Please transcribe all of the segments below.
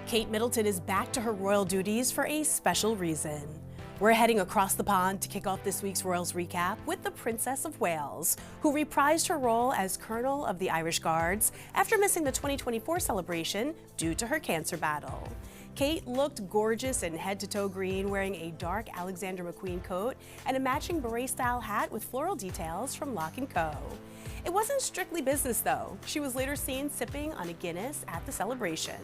Kate Middleton is back to her royal duties for a special reason. We're heading across the pond to kick off this week's Royals recap with the Princess of Wales, who reprised her role as Colonel of the Irish Guards after missing the 2024 celebration due to her cancer battle. Kate looked gorgeous in head-to-toe green, wearing a dark Alexander McQueen coat and a matching beret-style hat with floral details from Lock & Co. It wasn't strictly business, though. She was later seen sipping on a Guinness at the celebration.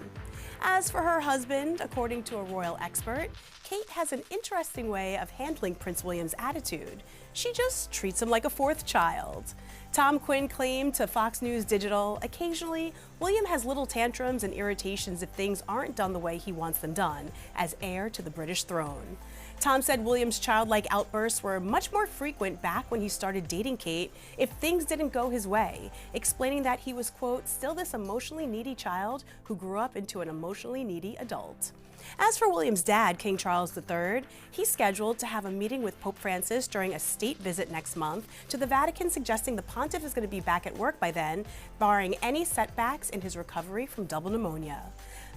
As for her husband, according to a royal expert, Kate has an interesting way of handling Prince William's attitude. She just treats him like a fourth child. Tom Quinn claimed to Fox News Digital, occasionally, William has little tantrums and irritations if things aren't done the way he wants them done, as heir to the British throne. Tom said William's childlike outbursts were much more frequent back when he started dating Kate if things didn't go his way, explaining that he was, quote, still this emotionally needy child who grew up into an emotionally needy adult. As for William's dad, King Charles III, he's scheduled to have a meeting with Pope Francis during a state visit next month to the Vatican, suggesting the pontiff is going to be back at work by then, barring any setbacks in his recovery from double pneumonia.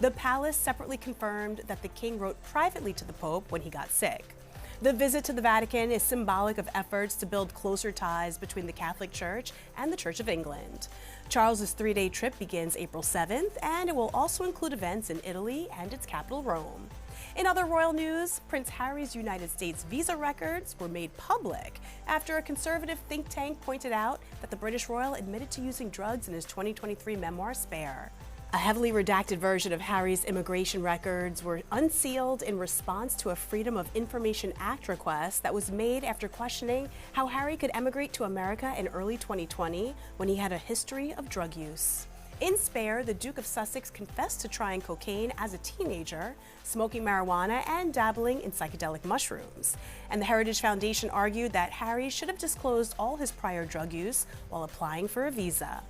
The palace separately confirmed that the king wrote privately to the Pope when he got sick. The visit to the Vatican is symbolic of efforts to build closer ties between the Catholic Church and the Church of England. Charles's three-day trip begins April 7th, and it will also include events in Italy and its capital, Rome. In other royal news, Prince Harry's United States visa records were made public after a conservative think tank pointed out that the British royal admitted to using drugs in his 2023 memoir, Spare. A heavily redacted version of Harry's immigration records were unsealed in response to a Freedom of Information Act request that was made after questioning how Harry could emigrate to America in early 2020 when he had a history of drug use. In Spare, the Duke of Sussex confessed to trying cocaine as a teenager, smoking marijuana, and dabbling in psychedelic mushrooms. And the Heritage Foundation argued that Harry should have disclosed all his prior drug use while applying for a visa.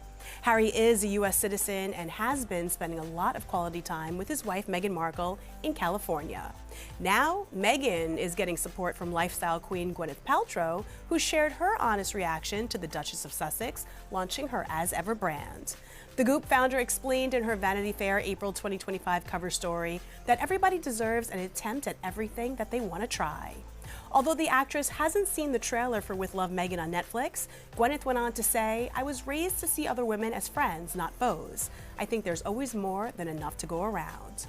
Harry is a U.S. citizen and has been spending a lot of quality time with his wife, Meghan Markle, in California. Now, Meghan is getting support from lifestyle queen Gwyneth Paltrow, who shared her honest reaction to the Duchess of Sussex launching her As Ever brand. The Goop founder explained in her Vanity Fair April 2025 cover story that everybody deserves an attempt at everything that they want to try. Although the actress hasn't seen the trailer for With Love Meghan on Netflix, Gwyneth went on to say, I was raised to see other women as friends, not foes. I think there's always more than enough to go around.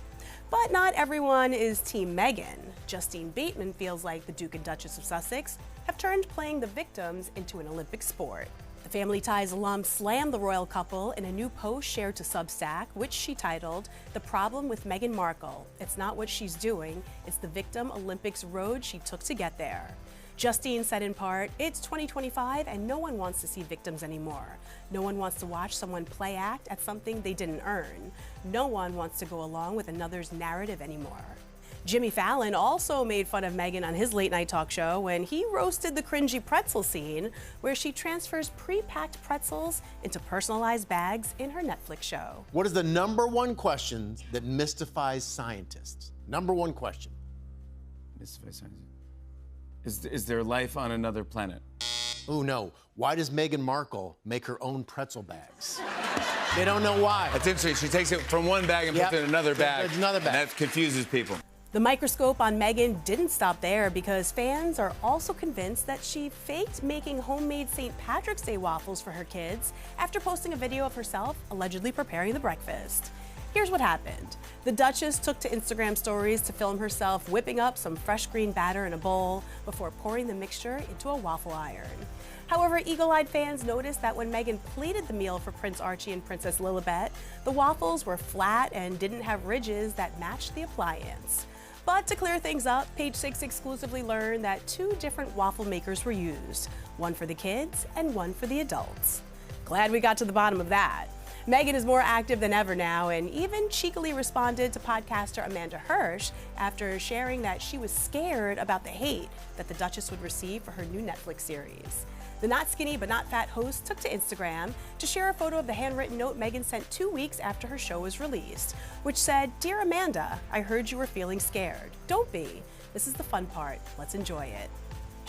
But not everyone is Team Meghan. Justine Bateman feels like the Duke and Duchess of Sussex have turned playing the victims into an Olympic sport. The Family Ties alum slammed the royal couple in a new post shared to Substack, which she titled, The Problem with Meghan Markle. It's not what she's doing, it's the victim Olympics road she took to get there. Justine said in part, it's 2025 and no one wants to see victims anymore. No one wants to watch someone play act at something they didn't earn. No one wants to go along with another's narrative anymore. Jimmy Fallon also made fun of Meghan on his late-night talk show when he roasted the cringy pretzel scene where she transfers pre-packed pretzels into personalized bags in her Netflix show. What is the number one question that mystifies scientists? Number one question. Mystifies scientists. Is there life on another planet? Oh no, why does Meghan Markle make her own pretzel bags? They don't know why. That's interesting. She takes it from one bag and puts it in another bag. Another bag. And that confuses people. The microscope on Meghan didn't stop there because fans are also convinced that she faked making homemade St. Patrick's Day waffles for her kids after posting a video of herself allegedly preparing the breakfast. Here's what happened. The Duchess took to Instagram stories to film herself whipping up some fresh green batter in a bowl before pouring the mixture into a waffle iron. However, eagle-eyed fans noticed that when Meghan plated the meal for Prince Archie and Princess Lilibet, the waffles were flat and didn't have ridges that matched the appliance. But to clear things up, Page Six exclusively learned that two different waffle makers were used, one for the kids and one for the adults. Glad we got to the bottom of that. Meghan is more active than ever now and even cheekily responded to podcaster Amanda Hirsch after sharing that she was scared about the hate that the Duchess would receive for her new Netflix series. The not skinny but not fat host took to Instagram to share a photo of the handwritten note Meghan sent 2 weeks after her show was released, which said, Dear Amanda, I heard you were feeling scared. Don't be. This is the fun part. Let's enjoy it.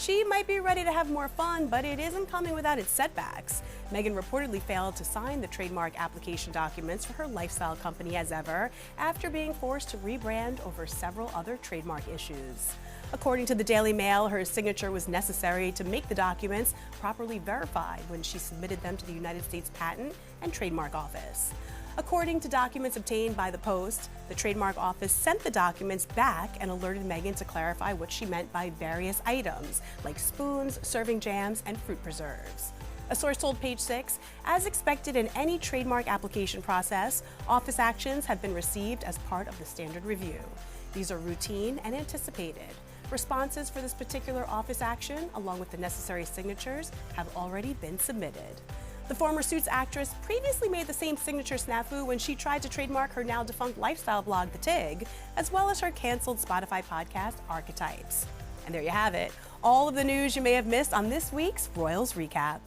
She might be ready to have more fun, but it isn't coming without its setbacks. Meghan reportedly failed to sign the trademark application documents for her lifestyle company as ever, after being forced to rebrand over several other trademark issues. According to the Daily Mail, her signature was necessary to make the documents properly verified when she submitted them to the United States Patent and Trademark Office. According to documents obtained by the Post, the Trademark Office sent the documents back and alerted Meghan to clarify what she meant by various items, like spoons, serving jams, and fruit preserves. A source told Page Six, as expected in any trademark application process, office actions have been received as part of the standard review. These are routine and anticipated. Responses for this particular office action, along with the necessary signatures, have already been submitted. The former Suits actress previously made the same signature snafu when she tried to trademark her now defunct lifestyle blog, The Tig, as well as her canceled Spotify podcast, Archetypes. And there you have it, all of the news you may have missed on this week's Royals Recap.